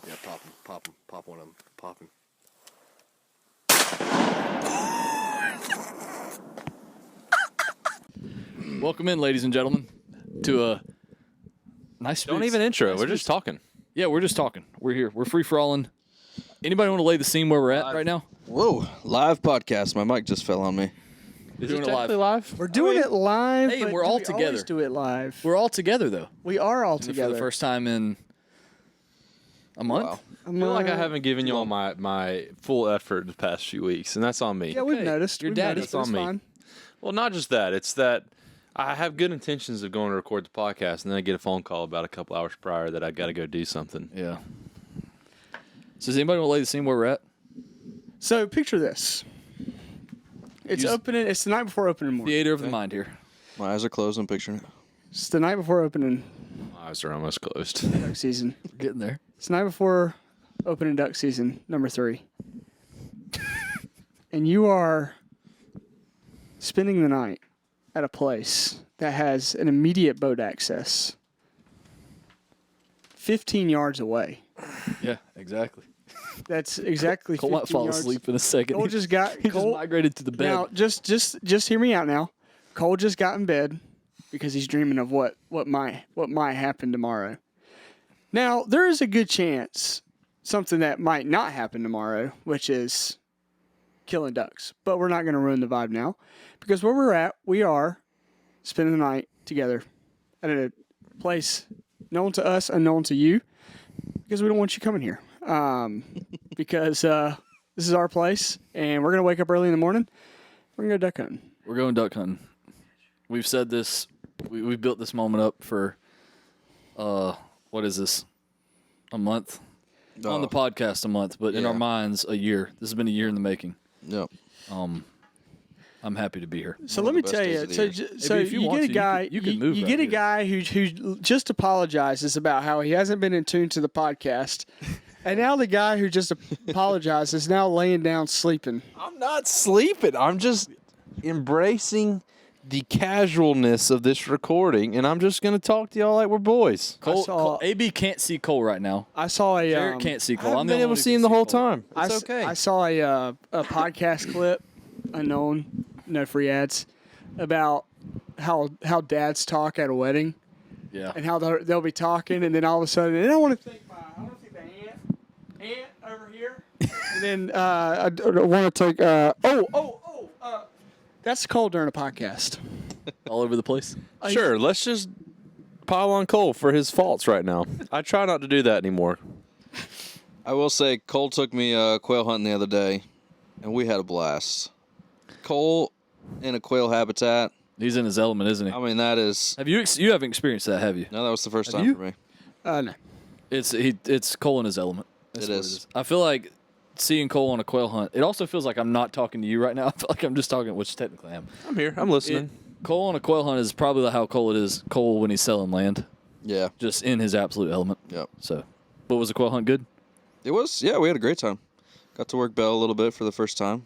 Yeah, pop one of them, pop him. Welcome in, ladies and gentlemen, to a nice. Don't even intro. Nice we're just talking. Yeah, we're just talking. We're here. We're free for alling. Anybody want to lay the scene where we're at right now? Whoa, live podcast. My mic just fell on me. Is doing it it live. technically live? We're doing it live. hey, but we're do all we together. Always do it live. We're all together though. We are all For together the first time in a month. Wow. I feel like I haven't given y'all my full effort the past few weeks, and that's on me. Yeah, we've Okay, noticed. your We've dad noticed. is on It's me. fine. Well, not just that. It's that I have good intentions of going to record the podcast, and then I get a phone call about a couple hours prior that I got to go do something. Yeah. So does anybody want to lay the scene where we're at? So picture this. It's Use- opening. It's the night before opening morning. Theater of the mind here. My eyes are closed. I'm picturing it. It's the night before opening My eyes are almost closed. duck season. We're getting there. It's the night before opening duck season number 3. And you are spending the night at a place that has an immediate boat access 15 yards away. Yeah, exactly. That's exactly Cole 15 might fall yards. asleep in a second. Cole just got he just Cole, migrated to the bed. Now, just hear me out now. Cole just got in bed because he's dreaming of what might happen tomorrow. Now, there is a good chance something that might not happen tomorrow, which is killing ducks. But we're not going to ruin the vibe now because where we're at, we are spending the night together at a place known to us, unknown to you, because we don't want you coming here. Because this is our place, and we're going to wake up early in the morning. We're going to go duck hunting. We're going duck hunting. We've said this. We built this moment up for, what is this? A month? On the podcast, a month, but in Yeah. our minds, a year. This has been a year in the making. Yep. I'm happy to be here. So One let of me the tell best you. days So, of the year. so Maybe if you you want get a to, guy. you can move You right get a here. guy who just apologizes about how he hasn't been in tune to the podcast, and now the guy who just apologized is now laying down sleeping. I'm not sleeping. I'm just embracing the casualness of this recording, and I'm just going to talk to y'all like we're boys. saw- AB can't see Cole right now. I saw a. Jared can't see I Cole. haven't I'm the been only able one to who see can him the whole Cole. time. It's okay. I saw a podcast clip, unknown, no free ads, about how dads talk at a wedding. Yeah. And how they'll be talking, and then all of a sudden, and I want to take the ant over here, and then I want to take that's Cole during a podcast. All over the place. Sure, let's just pile on Cole for his faults right now. I try not to do that anymore. I will say, Cole took me quail hunting the other day, and we had a blast. Cole in a quail habitat. He's in his element, isn't he? I mean, that is. Have you haven't experienced that, have you? No, that was the first Have time you? for me. No. It's Cole in his element. That's It what is. I feel like seeing Cole on a quail hunt. It also feels like I'm not talking to you right now. I feel like I'm just talking, which technically I am. I'm here. I'm listening. Cole on a quail hunt is probably how Cole it is. Cole when he's selling land, Yeah. just in his absolute element. Yep. So, but was the quail hunt good? It was. Yeah, we had a great time. Got to work Bell a little bit for the first time.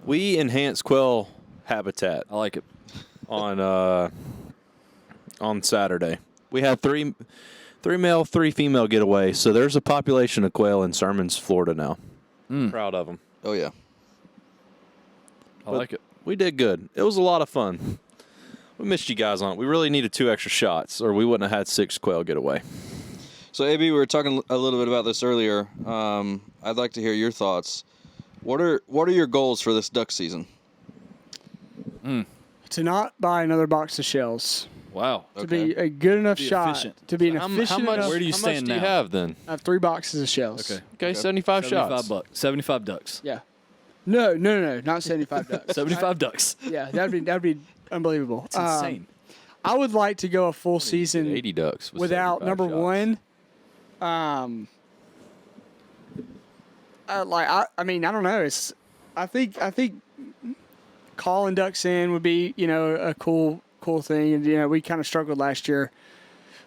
We enhance quail habitat I like it. on Saturday. We had three male, 3 female getaway. So there's a population of quail in Sermons, Florida now. Proud of them. Oh yeah. I like it. We did good. It was a lot of fun. We missed you guys on it. We really needed 2 extra shots, or we wouldn't have had 6 quail getaway. So AB, we were talking a little bit about this earlier. I'd like to hear your thoughts. What are your goals for this duck season? To not buy another box of shells. Wow. To be a good enough Be shot. efficient. To be an How efficient much? enough. Where do you how stand much do you now? have then? I have 3 boxes of shells. Okay. Okay, 75 shots. $75. 75 ducks. Yeah. No, not 75 ducks. 75 ducks. Yeah, that'd be unbelievable. It's insane. I would like to go a full season 80 ducks with without 75 number shots. one. I mean, I don't know. I think calling ducks in would be, a cool thing. And we kind of struggled last year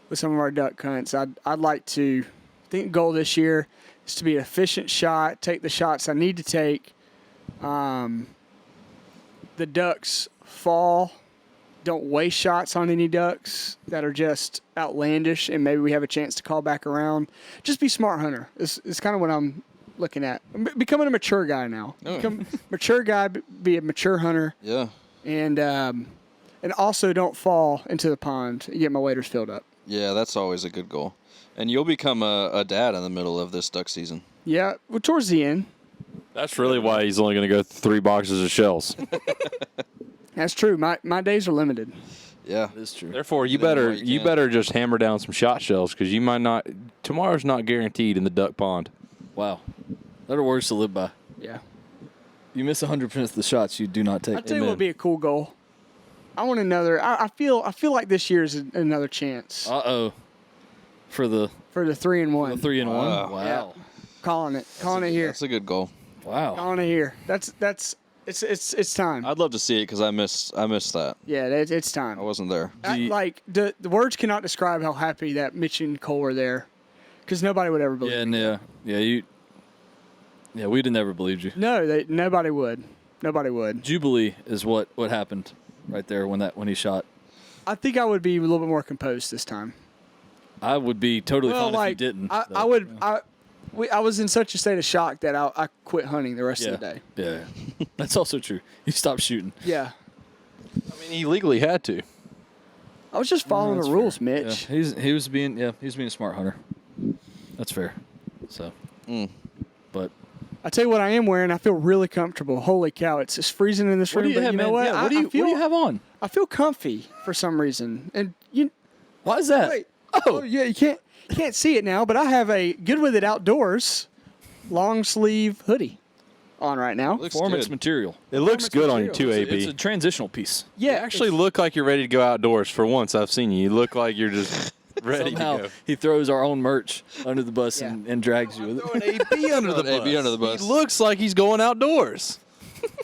with some of our duck hunts. I'd like to. I think the goal this year is to be an efficient shot, take the shots I need to take. The ducks fall don't waste shots on any ducks that are just outlandish, and maybe we have a chance to call back around. Just be smart hunter. It's kind of what I'm looking at. I'm becoming a mature guy now. Become mature guy, be a mature hunter, Yeah. and also don't fall into the pond and get my waders filled up. Yeah, that's always a good goal. And you'll become a dad in the middle of this duck season. Yeah, well, towards the end. That's really why he's only going to go 3 boxes of shells. That's true. My days are limited. Yeah. It is true. Therefore, you Then better more you you can. better just hammer down some shot shells because you might not. Tomorrow's not guaranteed in the duck pond. Wow. That are words to live by. Yeah. You miss 100% of the shots you do not take. I'll tell you what would be a cool goal. I want another. I feel like this year is another chance Uh-oh. For the for the 3-1. 3-1. Wow. Wow. Calling it here. That's a good goal. Wow. Calling it here. It's time. I'd love to see it because I missed that. Yeah, it's time. I wasn't there. Like the words cannot describe how happy that Mitch and Cole were there, because nobody would ever believe. Yeah, me. Yeah, we'd have never believed you. No, nobody would. Nobody would. Jubilee is what happened right there when he shot. I think I would be a little bit more composed this time. I would be totally Well, fine if you like didn't. I though. would. I was in such a state of shock that I quit hunting the rest Yeah. of the day. Yeah. That's also true. You stopped shooting. Yeah. I mean, he legally had to. I was just following the rules, Mitch. Yeah. He was being a smart hunter. That's fair. So, but I tell you what, I am wearing. I feel really comfortable. Holy cow! It's just freezing in this what room. do you but have, you know man? what? Yeah, I what do you have on? I feel comfy for some reason. And you Why is that? wait. Oh yeah, you can't see it now, but I have a Good With It Outdoors long sleeve hoodie on right now. Looks Performance good. material. It looks good on you too, It's AB. a transitional piece. You Yeah, actually look like you're ready to go outdoors for once. I've seen you. You look like you're just ready Somehow to go. he throws our own merch under the bus Yeah. and drags you with it. Throwing AB under the Throwing bus. AB under the bus. He looks like he's going outdoors.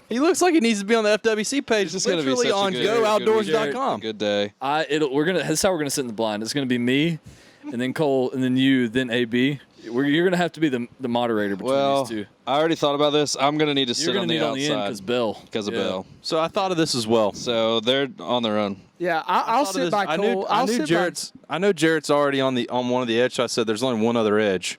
He looks like he needs to be on the FWC page. It's gonna be Literally such on a good gooutdoors.com. Good day. This is how we're gonna sit in the blind. It's gonna be me, and then Cole, and then you, then AB. You're gonna have to be the moderator between Well, these two. I already thought about this. I'm gonna need to You're sit gonna on need the on the end outside because of Bell. Bell. So I thought of this as well. So they're on their own. Yeah, I'll Thought of sit this- by Cole. I I'll knew sit Jarrett's. I know Jarrett's already on one of the edge. So I said there's only one other edge,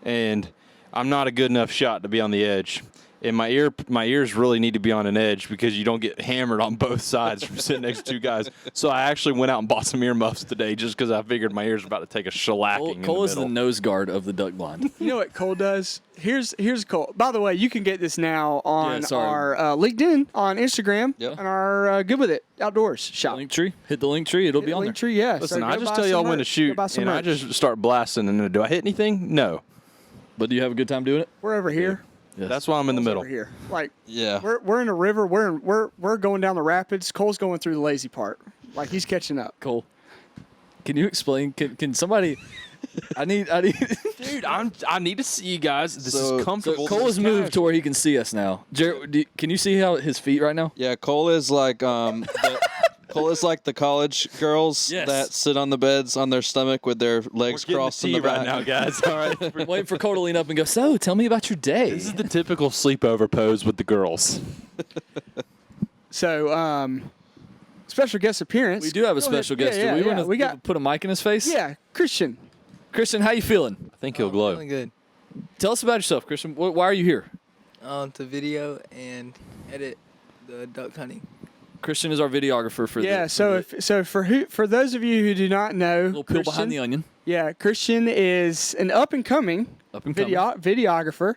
and I'm not a good enough shot to be on the edge. And my ears really need to be on an edge because you don't get hammered on both sides from sitting next to two guys. So I actually went out and bought some earmuffs today just because I figured my ears were about to take a shellacking. Cole in is the the middle. nose guard of the duck blind. You know what Cole does? Here's Cole. By the way, you can get this now on Yeah, sorry. our LinkedIn, on Instagram, Yep. and our Good With It Outdoors shop. Link tree. Hit the link tree. It'll be on there. Linktree, yeah. Listen, So I go just buy tell some y'all when to merch. shoot, Go buy some and I merch. just start blasting. And do I hit anything? No. But do you have a good time doing it? We're over here. Yes. That's why I'm in the Cole's middle. Over here. Like Yeah. we're in a river. We're going down the rapids. Cole's going through the lazy part. Like he's catching up. Cole. Can you explain? Can somebody? I need. Dude, I need to see you guys. This So- is comfortable. Cole has moved to where he can see us now. Jared, can you see how his feet right now? Yeah, Cole is like Cole is like the college girls Yes. that sit on the beds on their stomach with their legs crossed in the back. right now, guys. All right. We're waiting for Cole to lean up and go. So, tell me about your day. This is the typical sleepover pose with the girls. So special guest appearance. We do have a Go ahead. special guest. Yeah, Do we yeah, want to we got put a mic in his face? yeah Christian. Christian, how you feeling? I think he'll glow. Feeling good. Tell us about yourself, Christian. Why are you here? To video and edit the duck hunting. Christian is our videographer for Yeah. the So for those of you who do not know, little peel Christian, behind the onion. yeah, Christian is an up and coming videographer.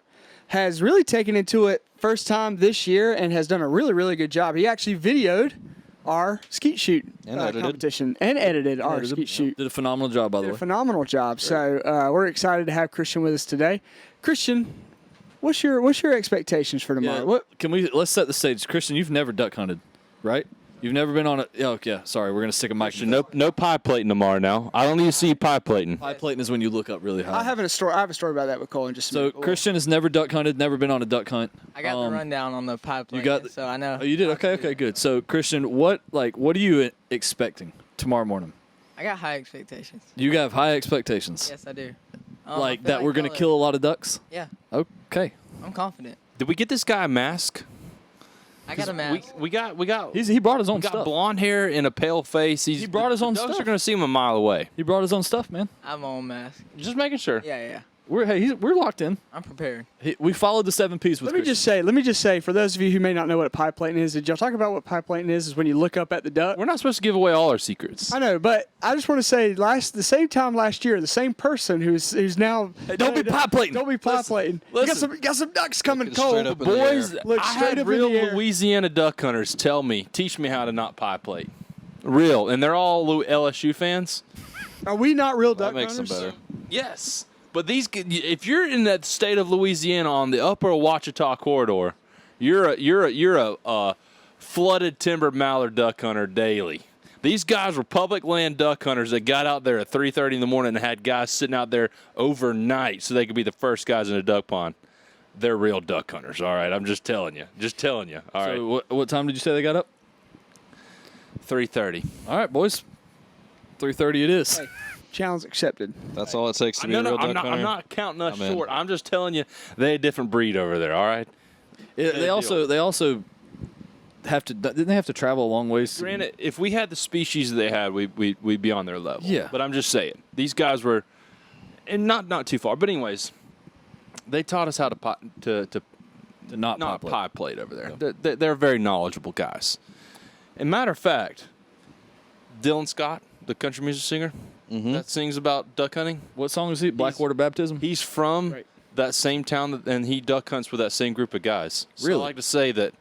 Has really taken into it first time this year and has done a really, really good job. He actually videoed our skeet shoot And edited. competition and edited our skeet shoot. Did a phenomenal job, by the Did a way. phenomenal job. So we're excited to have Christian with us today. Christian, what's your expectations for tomorrow? Yeah, What? let's set the stage. Christian, you've never duck hunted, right? You've never been on a. Oh, yeah. Sorry, we're gonna stick a mic. No pie plating tomorrow now. I don't need to see you pie plating. Pie plating is when you look up really high. I have a story about that with Cole in just a So minute. Christian has never duck hunted, never been on a duck hunt. I got the rundown on the pipeline, got- so I know. Oh, you did? Okay, good. So Christian, what are you expecting tomorrow morning? I got high expectations. You have high expectations. Yes, I do. Like I feel that we're gonna y'all are- kill a lot of ducks. Yeah, Okay. I'm confident. Did we get this guy a mask? I got a mask. We got He brought his own got stuff. blonde hair and a pale face. He brought his own the ducks stuff. are gonna see him a mile away. He brought his own stuff, man. I have my own mask. Just making sure. Yeah. We're locked in. I'm prepared. We followed the 7 Ps with Let me just say, for those of you who may not know what a pie plating is, did y'all talk about what pie plating is when you look up at the duck? We're not supposed to give away all our secrets. I know, but I just want to say, the same time last year, the same person who's now don't be pie plating. Don't be pie plating. listen. You got some ducks coming Looking straight cold. up in the Boys, air. Look I straight had up in real the air. Louisiana duck hunters teach me how to not pie plate. Real, and they're all LSU fans. Are we not real That duck makes them hunters? better. Yes, but if you're in that state of Louisiana on the upper Ouachita corridor, you're a flooded timber mallard duck hunter daily. These guys were public land duck hunters that got out there at 3:30 in the morning and had guys sitting out there overnight so they could be the first guys in a duck pond. They're real duck hunters, all right? I'm just telling you. All right. So what time did you say they got up? 3:30. All right, boys. 3:30 it is. Hey, challenge accepted. That's all it takes to be No, a real I'm duck hunter. not counting us I'm in. short. I'm just telling you, they a different breed over there, all right? They also have to. Didn't they have to travel a long ways? Granted, if we had the species that they had, we'd be on their level. Yeah. But I'm just saying, these guys were, and not too far. But anyways, they taught us how to to not pie plate over there. They're very knowledgeable guys. And matter of fact, Dylan Scott, the country music singer that sings about duck hunting, What song is he? Blackwater Baptism. he's from Right. that same town, and he duck hunts with that same group of guys. So Really? I like to say that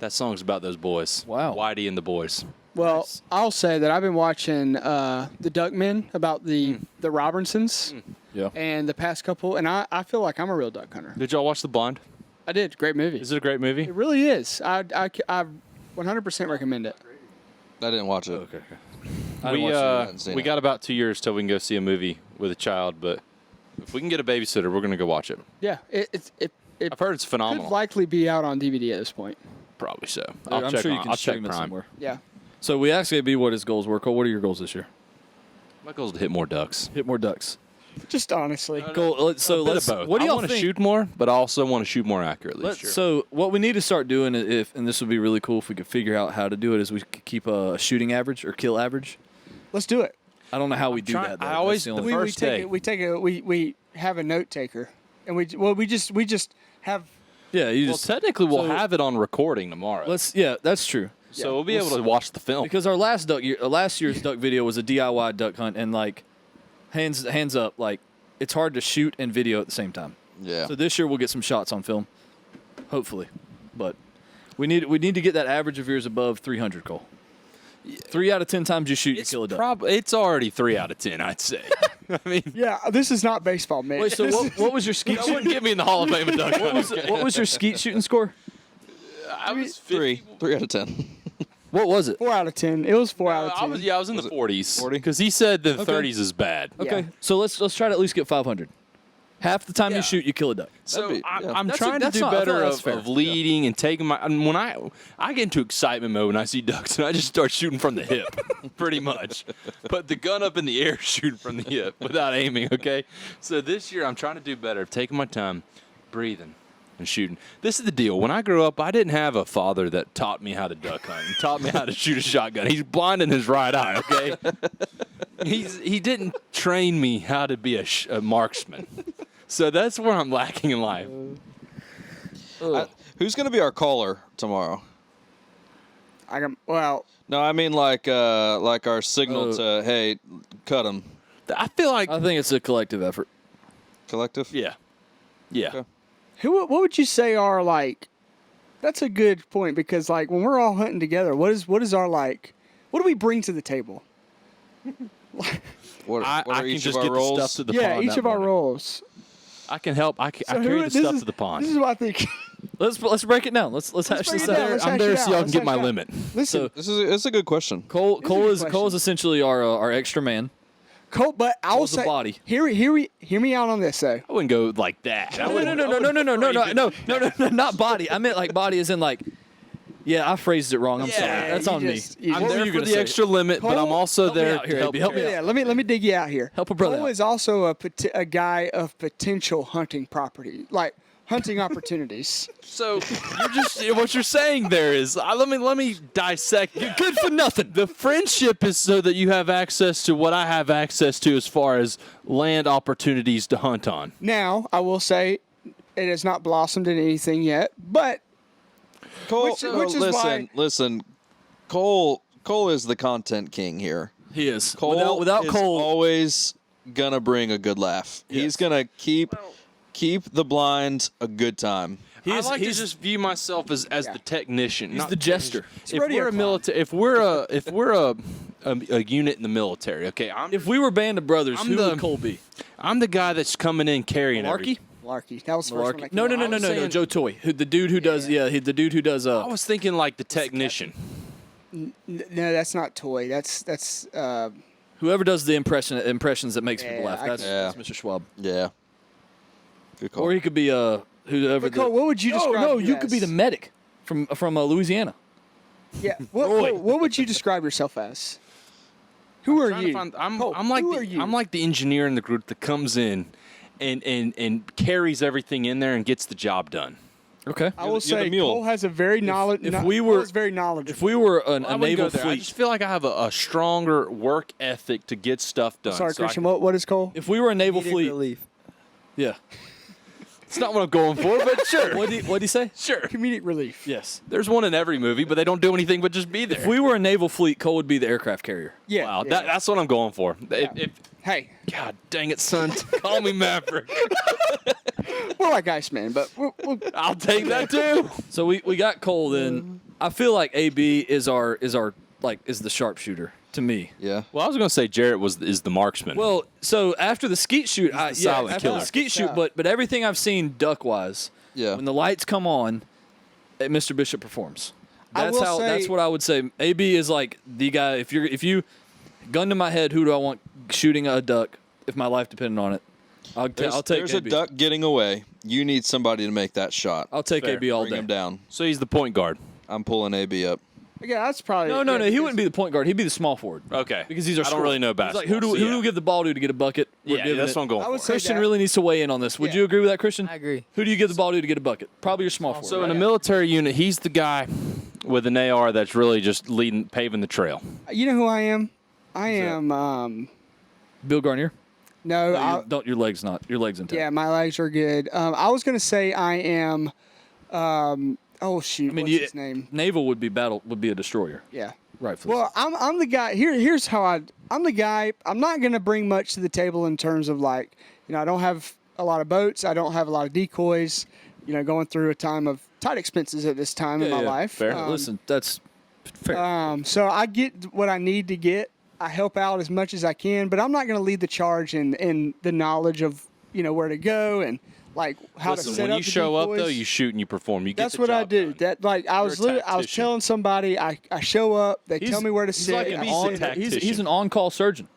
song's about those boys. Wow. Whitey and the boys. Well, Nice. I'll say that I've been watching the Duckmen about the Robinsons Yeah. and the past couple, and I feel like I'm a real duck hunter. Did y'all watch The Blind? I did. Great movie. Is it a great movie? It really is. I 100% recommend it. I didn't watch it. Okay. We got about 2 years till we can go see a movie with a child, but if we can get a babysitter, we're gonna go watch it. Yeah, it I've heard it's could phenomenal. likely be out on DVD at this point. Probably so. I'm I'll check sure you on- can I'll check stream it Prime. somewhere. Yeah. So we asked AB what his goals were. Cole, what are your goals this year? My goal is to hit more ducks. Hit more ducks. Just honestly. Goal. So A bit let's. of both. What do I y'all want to think? shoot more, but I also want to shoot more accurately. Let's, Sure. So what we need to start doing, and this would be really cool if we could figure out how to do it, is we could keep a shooting average or kill average. Let's do it. I don't know how we do trying- that. Though. I always- That's the the only- first day. We have a note taker, and we just have. yeah, you well, just technically, we'll so- have it on recording tomorrow, that's true. so we'll be able to watch the film. Because our last year's duck video was a DIY duck hunt, and like, hands up, like, it's hard to shoot and video at the same time. Yeah. So this year we'll get some shots on film, hopefully, but we need to get that average of yours above 300, Cole. 3 out of 10 times you shoot, you kill a duck. It's already 3 out of 10, I'd say. I mean, Yeah, this is not baseball, man. Wait, so what was your skeet? I wouldn't get me in the Hall of Fame of duck hunting. What was your skeet shooting score? I was 3 out of 10. What was it? 4 out of 10. It was 4 out of 10. I was in the 40s. 40? Because he said the 30s is bad. Okay, Yeah. so let's try to at least get 500. Half the time Yeah. you shoot, you kill a duck. So That'd be- yeah. I'm That's- trying to that's do not- I feel better like that's fair. of leading and taking my. And when I get into excitement mode when I see ducks, and I just start shooting from the hip, pretty much. Put the gun up in the air, shooting from the hip without aiming. Okay. So this year I'm trying to do better, taking my time, breathing, and shooting. This is the deal. When I grew up, I didn't have a father that taught me how to duck hunt and taught me how to shoot a shotgun. He's blind in his right eye. Okay. He didn't train me how to be a marksman. So that's where I'm lacking in life. Who's going to be our caller tomorrow? Well, No, I mean like our signal to, hey, cut him. I feel like I think it's a collective effort. Collective? yeah. Okay. what would you say are like? That's a good point because like when we're all hunting together, what is our like? What do we bring to the table? What I are can each just of our get the roles? stuff to the Yeah, pond. each that of our morning. roles. I can help. I So carry the this stuff is- to the pond. This is what I think. Let's break it down. Let's hash break this it down. out. Let's I'm hash there it so out. y'all Let's can get my hash it out. limit. Listen, So It's a good question. Cole a good is question. essentially our extra man. Cole, but I will Cole's the say, body. hear me out on this though. I wouldn't go like that. No, not body. I meant like body as in like. Yeah, I phrased it wrong. I'm sorry. That's you on me. just- you I'm just- were there you for gonna the say? extra limit, but I'm also Help me there out here, to help. AB. Help me carry. out. Yeah, let me dig you out here. Help a brother Cole out. is also a guy of potential hunting property. Like hunting opportunities. So you're just what you're saying there is let me dissect. You're good for nothing. The friendship is so that you have access to what I have access to as far as land opportunities to hunt on. Now, I will say it has not blossomed into anything yet, but Cole, which is why- listen. Cole is the content king here. He is. Cole without is Cole, always gonna bring a good laugh. Yes. He's gonna keep the blinds a good time. I like to just view myself as Yeah. the technician. he's not the jester. If rodeo we're a clown. military, if we're a unit in the military, okay, If we were Band of Brothers, I'm who the- would Cole be? I'm the guy that's coming in carrying Malarkey? Larky. That was the first one. that No, came no, up. no, no, was no, no. saying- Joe Toy, the dude who does. Yeah, the dude who does. I was thinking like the technician. No, that's not toy. That's Whoever does the impressions that makes people Yeah, laugh. I- That's Yeah. Mr. Schwab. Yeah. Good call. Or he could be whoever. But Cole, what would you describe No, you you could be as? the medic from Louisiana. Yeah. What would you describe yourself as? Who are Trying to you? find- Cole, I'm like who the, are you? I'm like the engineer in the group that comes in and carries everything in there and gets the job done. Okay. I will you're the say mule. Cole has a very knowledge. if we were- very knowledgeable. If we were I a wouldn't naval go there. I fleet, just feel like I have a stronger work ethic to get stuff done. Sorry, So I Christian. can- What is Cole? if we were a naval Comedic fleet, relief. yeah. it's not what I'm going for, but sure. What did he say? Sure. Comedic relief. Yes. There's one in every movie, but they don't do anything but just be there. If we were a naval fleet, Cole would be the aircraft carrier. Yeah. wow, yeah. that's what I'm going for. Hey, God dang it, son. Call me Maverick. we're like Iceman, but I'll take that too. So we got Cole. Then I feel like AB is the sharpshooter to me. Yeah. Well, I was going to say Jarrett is the marksman. Well, so after the skeet shoot, silent after killer. the skeet shoot, but everything I've seen duck wise, Yeah. when the lights come on, Mr. Bishop performs. I That's will say- that's what I would say. AB is like the guy. If you gun to my head, who do I want shooting a duck if my life depended on it? I'll take There's a AB. duck getting away. You need somebody to make that shot. I'll take Fair. AB all Bring day. him down. so he's the point guard. I'm pulling AB up. yeah, that's probably No, he wouldn't be the point guard. He'd be the small forward. Okay. Because these are I don't really know It's basketball. like who do so we give the ball to get a bucket? We're Yeah, giving that's it. what I'm going I would for. say Christian that. really needs to weigh in on this. Would Yeah. you agree with that, Christian? I agree. Who do you give the ball to get a bucket? Probably your small forward. So right? in a military unit, he's the guy with an AR that's really just paving the trail. You know who I am? I am. Bill Garnier. No, Your legs intact. yeah, my legs are good. I was gonna say I am. Oh shoot! I mean, what's his name? Naval would be a destroyer, Yeah. rightfully. Well, I'm the guy. Here's how I'm the guy. I'm not gonna bring much to the table in terms of like, I don't have a lot of boats. I don't have a lot of decoys. Going through a time of tight expenses at this time in my life. fair. Listen, that's fair. So I get what I need to get. I help out as much as I can, but I'm not going to lead the charge in the knowledge of where to go and like how to Listen, set when up you the show up though, decoys. you shoot and you perform. You get That's the what I job do. done. That like I was You're a I was tactician. telling somebody I show up. They tell me where to sit. like an I on- sit. tactician. He's an on-call surgeon.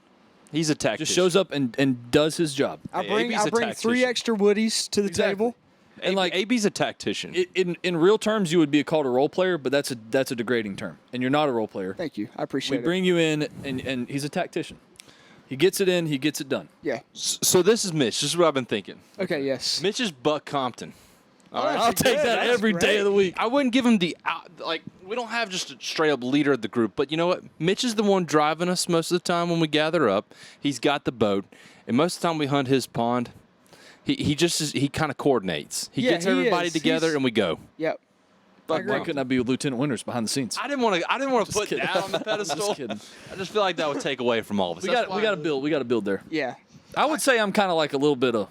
He's a tactician. Just shows up and does his job. I Hey, bring AB's a 3 tactician. extra woodies to the Exactly. table. And like AB's a tactician. in real terms, you would be called a role player, but that's a degrading term, and you're not a role player. Thank you. I We appreciate it. bring you in, and he's a tactician. He gets it in. He gets it done. Yeah. So this is Mitch. This is what I've been thinking. Okay. Yes. Mitch is Buck Compton. All right. I'll take that That's every day great. of the week. I wouldn't give him we don't have just a straight up leader of the group, but you know what? Mitch is the one driving us most of the time when we gather up. He's got the boat, and most of the time we hunt his pond. He kind of coordinates. He Yeah, gets he everybody is. together He's- and we go. Yep. Fuck, agree. why couldn't I be with Lieutenant Winters behind the scenes? I didn't want to put kidding. that on the pedestal. Just kidding. I just feel like that would take away from all of us. We got to build. We got to build there. Yeah. I would say I'm kind of like a little bit of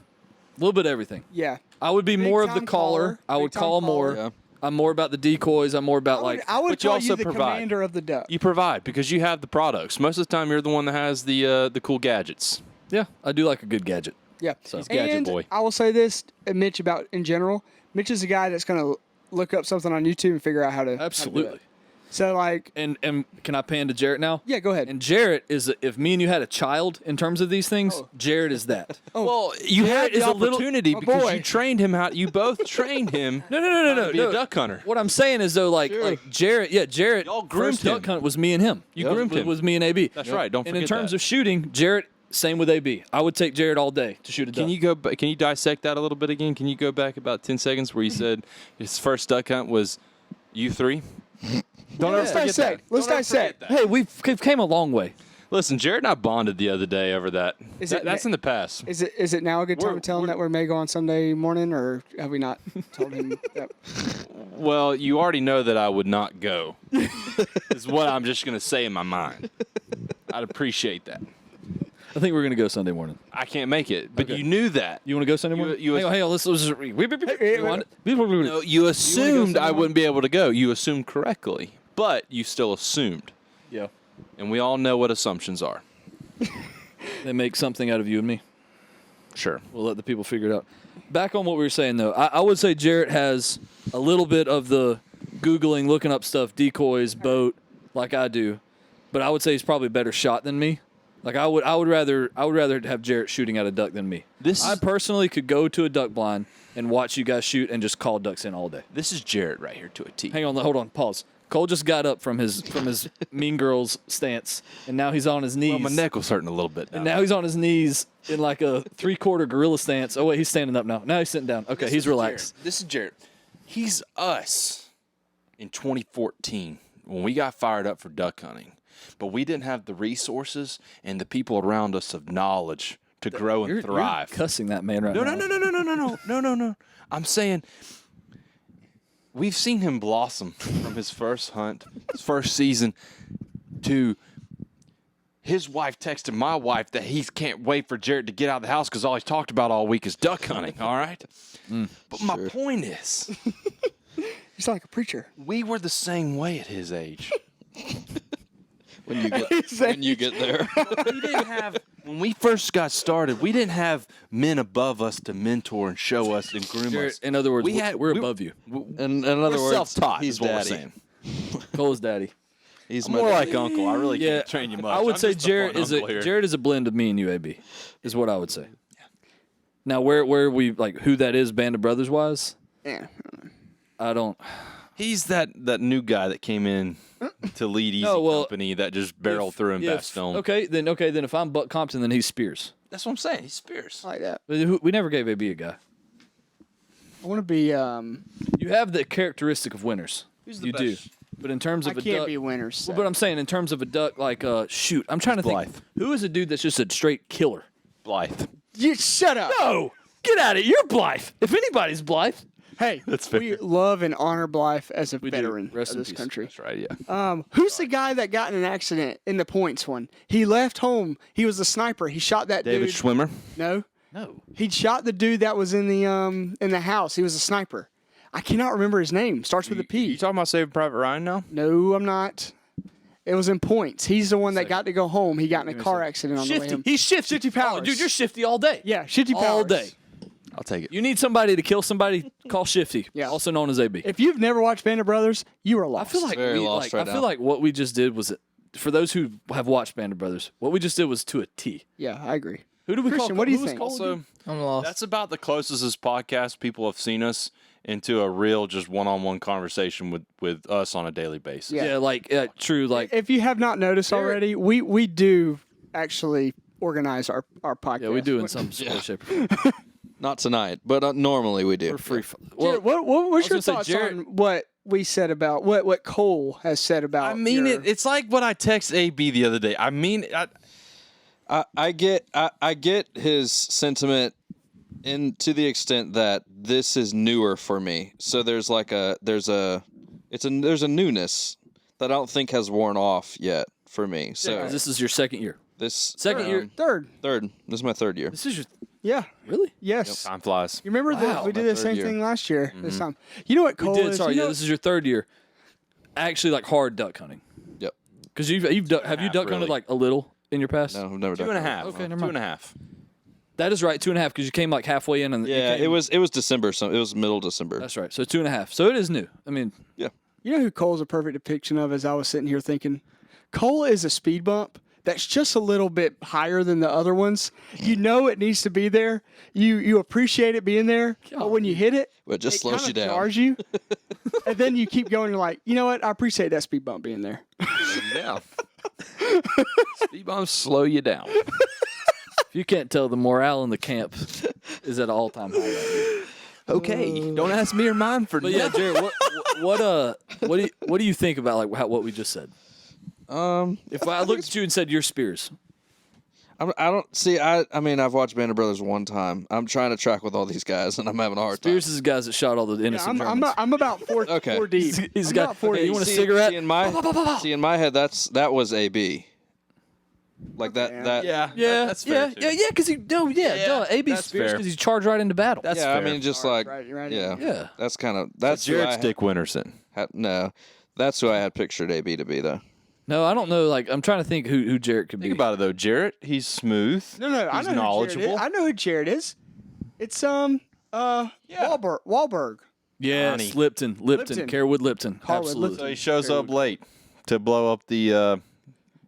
everything. Yeah. I would be Big more of the time caller. caller, I would big time call more. caller. Yeah. I'm more about the decoys. I'm more about like. I would but you call also you the provide. commander of the duck. You provide because you have the products. Most of the time, you're the one that has the cool gadgets. Yeah, I do like a good gadget. Yeah. He's gadget and boy. I will say this, Mitch, about in general. Mitch is a guy that's going to look up something on YouTube and figure out how to. how to do Absolutely. it. So like, And can I pan to Jarrett now? yeah, go ahead. And Jarrett is, if me and you had a child in terms of these things, Oh. Jarrett is that. Well, you had Jarrett is the a little- opportunity oh, because boy. you trained him how. You both trained him. No. to be a duck hunter. What I'm saying is though, like Jarrett, Jarrett. Y'all groomed first duck him. hunt was me and him. You groomed him. Was me and AB. That's right. Don't And in forget terms that. of shooting, Jarrett Same with AB. I would take Jared all day to shoot a duck. Can you dissect that a little bit again? Can you go back about 10 seconds where you said his first duck hunt was U3? Don't ever Let's forget dissect. that. Let's Don't ever dissect. forget that. Hey, we've came a long way. Listen, Jared and I bonded the other day over that. Is it That's in the past. Is it now a good time to tell him that we may go on Sunday morning, or have we not told him that? Well, you already know that I would not go. Is what I'm just going to say in my mind. I'd appreciate that. I think we're gonna go Sunday morning. I can't make it, but Okay. you knew that. You want to go Sunday morning? you- hang on. Let's you want it? No, you assumed Sunday I wouldn't be able to go. You assumed correctly, but you still assumed. Yeah. And we all know what assumptions are. They make something out of you and me. Sure. We'll let the people figure it out. Back on what we were saying, though, I would say Jarrett has a little bit of the Googling, looking up stuff, decoys, boat, like I do. But I would say he's probably a better shot than me. Like I would rather have Jarrett shooting at a duck than me. I personally could go to a duck blind and watch you guys shoot and just call ducks in all day. This is Jared right here to a T. Hang on, hold on, pause. Cole just got up from his Mean Girls stance, and now he's on his knees. Well, my neck was hurting a little bit now. And now he's on his knees in like a 3/4 gorilla stance. Oh wait, he's standing up now. Now he's sitting down. Okay, he's relaxed. This is Jared. He's us in 2014 when we got fired up for duck hunting, but we didn't have the resources and the people around us of knowledge to grow and thrive. You're cussing that man right No, now. no. I'm saying we've seen him blossom from his first hunt, his first season, to his wife texting my wife that he can't wait for Jared to get out of the house because all he's talked about all week is duck hunting, all right? But my point is, He's like a preacher. we were the same way at his age. When you get there. We didn't have, when we first got started, we didn't have men above us to mentor and show us and groom Jarrett, us. in other words, we're we- above you. In other We're words, self-taught, he's is what we're daddy. saying. Cole's daddy. He's I'm my more daddy. like uncle. I really Yeah, can't train you much. I would I'm say just a Jared fun is uncle here. Jared is a blend of me and you, AB, is what I would say. Now, where we like who that is, Band of Brothers wise, Yeah. I don't. He's that new guy that came in to lead Easy No, well, Company that just barreled through in Bass Film. Okay, then if I'm Buck Compton, then he's Spears. That's what I'm saying. He's Spears. I like that. But we never gave AB a guy. I want to be. You have the characteristic of winners. Who's the You best? do. But in terms I of a can't duck, be winners. well, but I'm saying in terms of a duck, like shoot, I'm trying to think. Blythe. Who is a dude that's just a straight killer? Blythe. You shut up. No, get at it. You're Blythe. If anybody's Blythe, Hey, That's fair. we love and honor Blythe as a do. veteran Rest of in this peace. country. That's right, yeah. Who's the guy that got in an accident in the points one? He left home. He was a sniper. He shot that David dude. Schwimmer. No, no. he shot the dude that was in the house. He was a sniper. I cannot remember his name. Starts with a P. You talking about Saving Private Ryan now? No, I'm not. It was in points. He's the one that got to go home. He got in a car accident on the way Shifty. home. He's shifty. Shifty Powers. Oh, dude, you're shifty all day. Yeah, Shifty Powers. all day. I'll take it. You need somebody to kill somebody. Call Shifty. Yeah. Also known as AB. If you've never watched Band of Brothers, you are I lost. feel like Very lost right I feel now. like what we just did was, for those who have watched Band of Brothers, what we just did was to a T. Yeah, I agree. Who do we Christian, call? what do you who was think? Cole Also, again? I'm lost. that's about the closest this podcast people have seen us into a real just one-on-one conversation with us on a daily basis. Yeah. Yeah, like true. Like If you have not noticed already, we do actually organize our podcast. yeah, we do in some sort of shape. or form. Not tonight, but normally we do. We're free. Jared, Well, what was I your was gonna thoughts say, Jared- on what we said about what Cole has said about? I mean, your- it's like what I text AB the other day. I mean, I get his sentiment in to the extent that this is newer for me. So there's a newness that I don't think has worn off yet for me. So 'cause this is your second year. this Second year. third. third. This is my third year. This is your Yeah. really. Yes. time flies. You remember that Wow, we did my the third same year. thing last year. This time, you know what Cole We did. is? Sorry. You Yeah, know- this is your third year. Actually, like hard duck hunting. Yep. Because have you duck hunted really. like a little in your past? No, I've never done 2.5. Okay, never Two mind. and a half. That is right. 2.5 because you came like halfway in and you Yeah, came- it was December. So it was middle December. That's right. So 2.5. So it is new. I mean, Yeah. You know who Cole's a perfect depiction of? As I was sitting here thinking, Cole is a speed bump that's just a little bit higher than the other ones. You know it needs to be there. You appreciate it being there, but when you hit it, But it just it slows kinda you down. jars you, and then you keep going. You're like, you know what? I appreciate that speed bump being there. Yeah. Speed bumps slow you down. If you can't tell, the morale in the camp is at an all-time high. Right here. Okay, don't ask me or mine for But yeah, Jared, what do you think about what we just said? If I looked at you and said you're Spears, I don't see. I mean, I've watched Band of Brothers one time. I'm trying to track with all these guys, and I'm having a hard time. Spears is the guys that shot all the innocent Germans. I'm about four deep. He's I'm got. about four Hey, deep. you want a See, cigarette? See, in my head, that was AB. Like that. Okay, That. Yeah, that's fair, yeah, too. yeah. Because duh. AB that's Spears fair. because he charged right into battle. That's Yeah, fair. I mean, just like. right. Yeah. Yeah. That's kind of. That's who Jared's I Dick Winterson. no, that's who I had pictured AB to be, though. No, I don't know. Like, I'm trying to think who Jarrett could be. Think about it though, Jarrett. He's smooth. No, I He's know knowledgeable. Who Jared is. I know who Jared is. It's Wahlberg. Yes, Lonnie. Lipton, Lipton. Carwood Lipton. Carwood Absolutely. Lipton. So he shows up late to blow up the.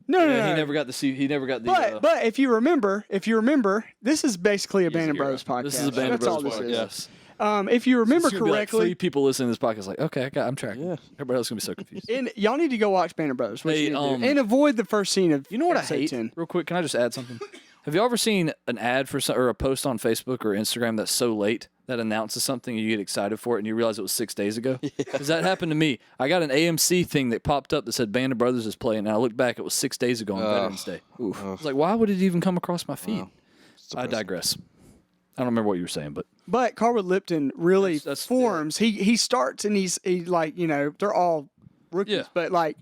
No, Yeah, he never got the. He never got the. But if you remember, this is basically a Band of hero. Brothers podcast. This is a Band of That's all Brothers this podcast. is. Yes. If you remember It's gonna be like correctly, 3 people listening to this podcast like, okay, I'm tracking. Yeah. Everybody else is gonna be so confused. and y'all need to go watch Band of Brothers. What Hey, you need to do. um, and avoid the first scene of You know what I episode hate? 10. Real quick, can I just add something? Have you ever seen an ad for or a post on Facebook or Instagram that's so late that announces something and you get excited for it and you realize it was 6 days ago? Because that happened to me. I got an AMC thing that popped up that said Band of Brothers is playing, and I looked back, it was 6 days ago on Veterans Day. I was like, why would it even come across my feed? I digress. I don't remember what you were saying, but But Carwood Lipton really That's- forms. He starts and he's like, they're all rookies, Yeah. but like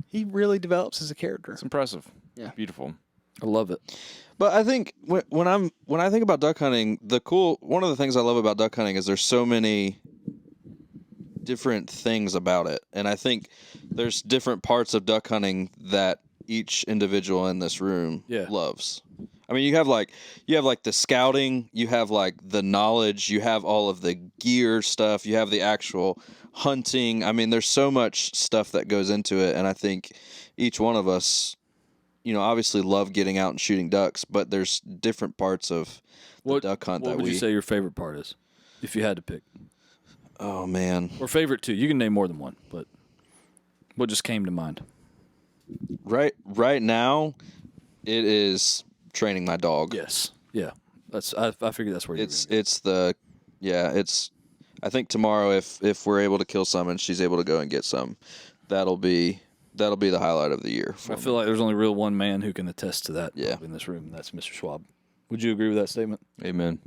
he really develops as a character. It's impressive. Yeah. Beautiful. I love it. But I think when I think about duck hunting, one of the things I love about duck hunting is there's so many different things about it, and I think there's different parts of duck hunting that each individual in this room Yeah. loves. I mean, you have like the scouting, you have like the knowledge, you have all of the gear stuff, you have the actual hunting. I mean, there's so much stuff that goes into it, and I think each one of us, obviously love getting out and shooting ducks, but there's different parts of the duck hunt what that would we. you say your favorite part is, if you had to pick? Oh man, Or favorite 2. You can name more than one, but what just came to mind? right now, it is training my dog. Yes. Yeah. I figured that's where you It's I think tomorrow if we're able to kill some and she's able to go and get some, that'll be the highlight of the year. I feel like there's only real one man who can attest to that Yeah. in this room, and that's Mr. Schwab. Would you agree with that statement? Amen.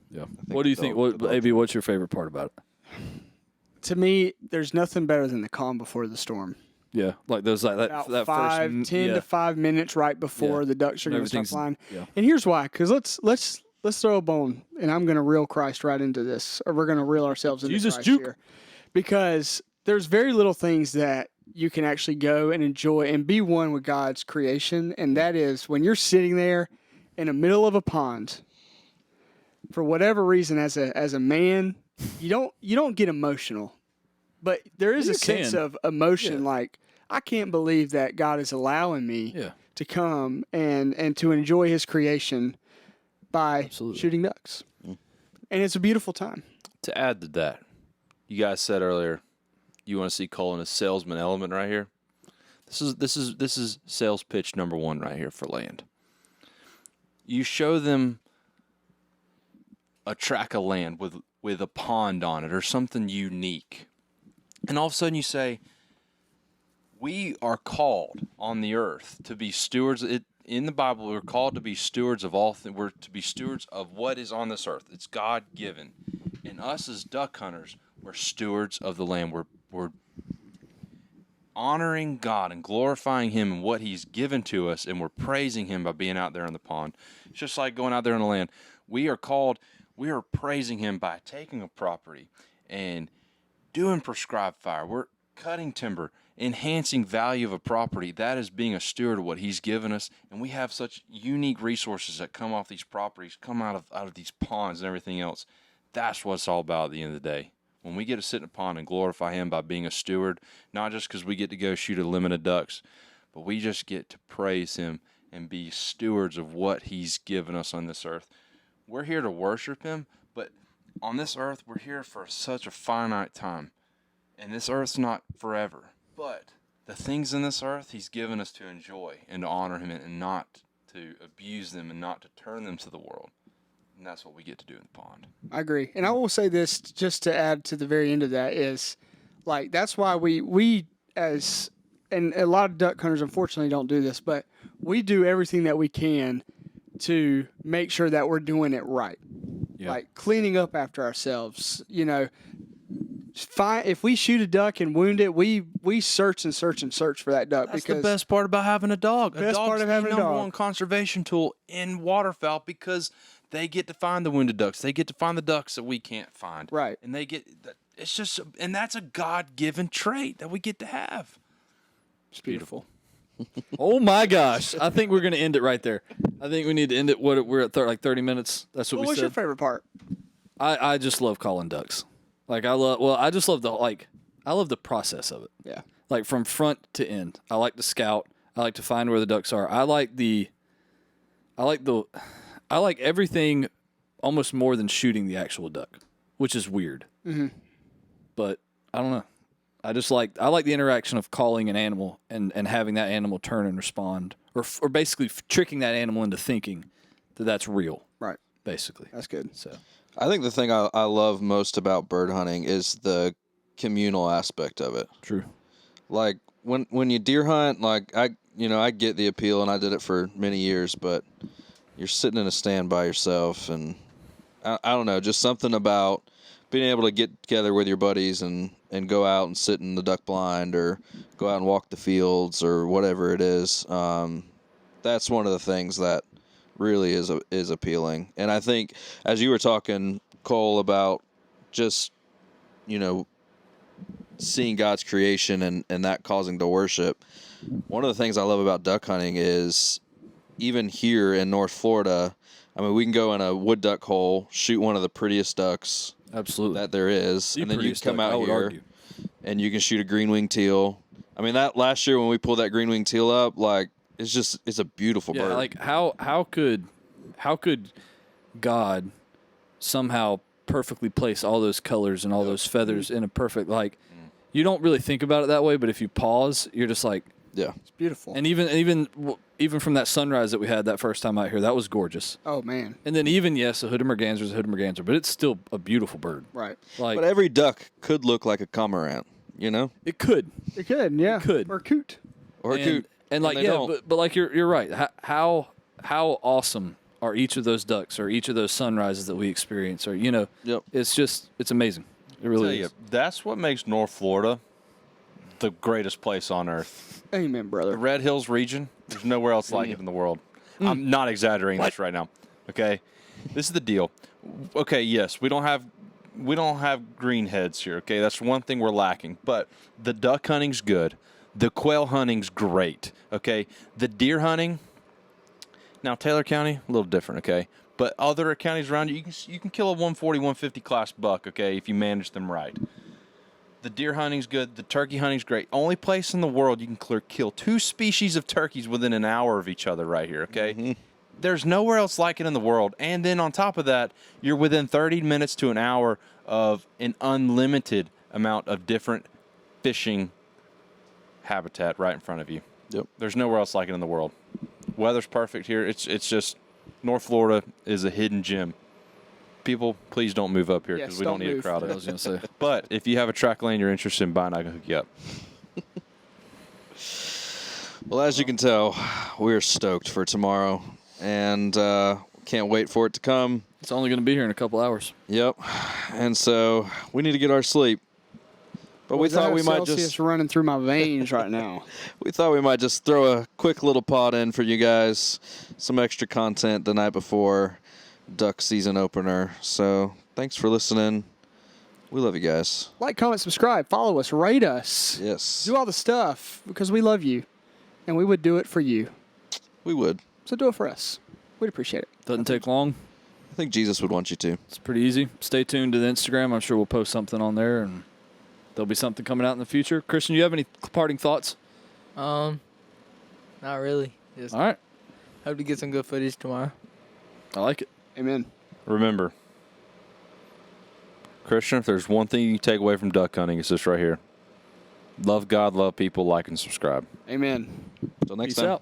Yeah. What do you think? AB, what's your favorite part about it? To me, there's nothing better than the calm before the storm. Yeah, like those that About that 10 first to 5 minutes right before Yeah. the ducks are going to start Everything's- flying. yeah. And here's why, because let's throw a bone, and I'm going to reel Christ right into this, or we're going to reel ourselves into Jesus Christ juke. here, because there's very little things that you can actually go and enjoy and be one with God's creation, and that is when you're sitting there in the middle of a pond. For whatever reason, as a man, you don't get emotional, but there is You a sense can. of emotion. Like, I can't believe that God is allowing me Yeah. to come and to enjoy His creation by Absolutely. shooting ducks, and it's a beautiful time. To add to that, you guys said earlier, you want to see Cole in a salesman element right here. This is sales pitch number 1 right here for land. You show them a tract of land with a pond on it or something unique, and all of a sudden you say, we are called on the earth to be stewards. In the Bible, we're called to be stewards of all things. We're to be stewards of what is on this earth. It's God given, and us as duck hunters, we're stewards of the land. We're honoring God and glorifying Him and what He's given to us, and we're praising Him by being out there in the pond. It's just like going out there on the land. We are praising Him by taking a property and doing prescribed fire. We're cutting timber, enhancing value of a property. That is being a steward of what He's given us, and we have such unique resources that come off these properties, come out of these ponds and everything else. That's what it's all about at the end of the day. When we get to sit in a pond and glorify Him by being a steward, not just because we get to go shoot a limit of ducks, but we just get to praise Him and be stewards of what He's given us on this earth. We're here to worship Him, but on this earth, we're here for such a finite time. And this earth's not forever. But the things in this earth He's given us to enjoy and to honor Him and not to abuse them and not to turn them to the world. And that's what we get to do in the pond. I agree. And I will say this just to add to the very end of that is like that's why we as and a lot of duck hunters unfortunately don't do this, but we do everything that we can to make sure that we're doing it right. Yeah. Like cleaning up after ourselves, if we shoot a duck and wound it, we search and search and search for that duck. That's because the best part about having a dog. Best part of having a number dog. one conservation tool in waterfowl because they get to find the wounded ducks. They get to find the ducks that we can't find. Right. And it's just, and that's a God-given trait that we get to have. It's beautiful. Oh my gosh! I think we're gonna end it right there. I think we need to end it. We're at like 30 minutes. That's what we What's said. your favorite part? I just love calling ducks. Like I just love I love the process of it. Yeah. Like from front to end. I like to scout. I like to find where the ducks are. I like everything almost more than shooting the actual duck, which is weird. Mm-hmm. But I don't know. I like the interaction of calling an animal and having that animal turn and respond, or basically tricking that animal into thinking that that's real. Right. Basically. That's good. So. I think the thing I love most about bird hunting is the communal aspect of it. True. Like when you deer hunt, like I get the appeal and I did it for many years, but you're sitting in a stand by yourself and I don't know, just something about being able to get together with your buddies and go out and sit in the duck blind or go out and walk the fields or whatever it is. That's one of the things that really is appealing. And I think as you were talking, Cole, about just, seeing God's creation and that causing the worship, one of the things I love about duck hunting is even here in North Florida, I mean, we can go in a wood duck hole, shoot one of the prettiest ducks Absolutely. that there is, and then you prettiest come duck, I out would here argue. and you can shoot a green-winged teal. I mean, that last year when we pulled that green-winged teal up, like it's a beautiful Yeah, bird. like how could God somehow perfectly place all those colors and all those feathers in a perfect you don't really think about it that way, but if you pause, you're just like, yeah. It's beautiful. and even from that sunrise that we had that first time out here, that was gorgeous. Oh man. And then even yes, a hooded merganser is a hooded merganser, but it's still a beautiful bird. Right. Like But every duck could look like a cormorant, it could. It could, yeah. could. Or coot. or a coot. And like they yeah, don't. but like you're right. How awesome are each of those ducks or each of those sunrises that we experience? Or Yep. it's amazing. It really is. That's what makes North Florida the greatest place on earth. Amen, The brother. Red Hills region, there's nowhere else like it in the world. I'm not exaggerating this right now. Okay, this is the deal. Okay, yes, we don't have greenheads here. Okay, that's one thing we're lacking. But the duck hunting's good. The quail hunting's great. Okay, the deer hunting. Now Taylor County, a little different. Okay, but other counties around you, you can kill a 140, 150 class buck. Okay, if you manage them right. The deer hunting's good. The turkey hunting's great. Only place in the world you can kill two species of turkeys within an hour of each other right here, okay? Mm-hmm. There's nowhere else like it in the world. And then on top of that, you're within 30 minutes to an hour of an unlimited amount of different fishing habitat right in front of you. Yep. There's nowhere else like it in the world. Weather's perfect here. It's just North Florida is a hidden gem. People, please don't move up here because Yes, we don't don't need a move. crowd. I was gonna say. But if you have a track lane you're interested in buying, I can hook you up. Well, as you can tell, we're stoked for tomorrow and can't wait for it to come. It's only gonna be here in a couple hours. Yep. And so we need to get our sleep. But we Boys, I thought have we might Celsius just running through my veins right now. throw a quick little pod in for you guys, some extra content the night before duck season opener. So thanks for listening. We love you guys. Like, comment, subscribe, follow us, rate us. Yes, Do all the stuff because we love you, and we would do it for you. we would. So do it for us. We'd appreciate it. Doesn't take long. I think Jesus would want you to. It's pretty easy. Stay tuned to the Instagram. I'm sure we'll post something on there, and there'll be something coming out in the future. Christian, you have any parting thoughts? Not really. Just All right. hope to get some good footage tomorrow. I like it. Amen. Remember, Christian, if there's one thing you take away from duck hunting, it's this right here. Love God, love people, like and subscribe. Amen. Until next Peace time. out.